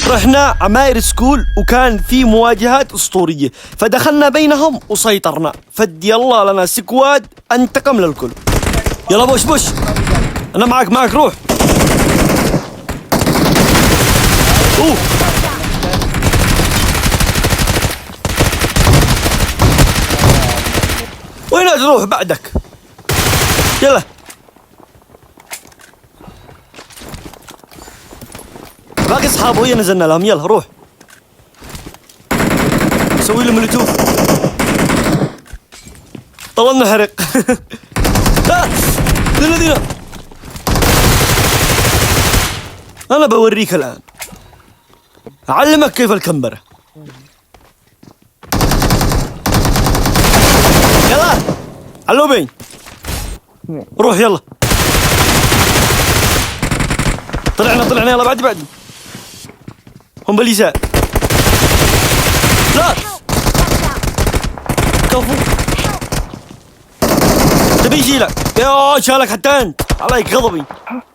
رحنا عماير سكول وكان في مواجهات أسطورية، فدخلنا بينهم وسيطرنا. فدي الله لنا سكواد انتقم للكل. يلا بوش بوش، أنا معك روح. أوه وين تروح بعدك؟ يلا باقي اصحابه ويا نزلنا لهم. يلا روح سوي له مولوتوف. طولنا حرق. لا الذين انا بوريك الان، اعلمك كيف الكمبرة. يلا علوبين روح يلا. طلعنا يلا بعد هم باليسار. لا كفو تبي يشيلك. يا شالك حتى انت، عليك غضبي،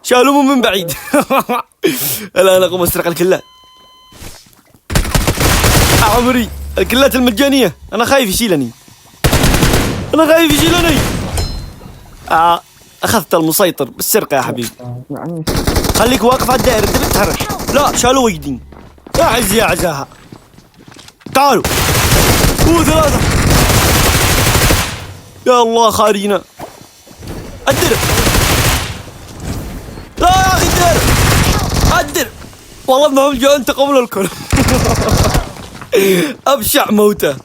شالوه من بعيد. الان اقوم اسرق الكلات. عمري الكلات المجانية، انا خايف يشيلني. اخذت المسيطر بالسرقة يا حبيبي. خليك واقف على الدائرة، تبي تتحرك. لا شالوا ويدين. يا عزي يا عزاها، تعالوا. 3 يا الله خارجنا. الدرب لا يا اخي الدرب والله انهم جاءوا انتقموا للكل. ابشع موته.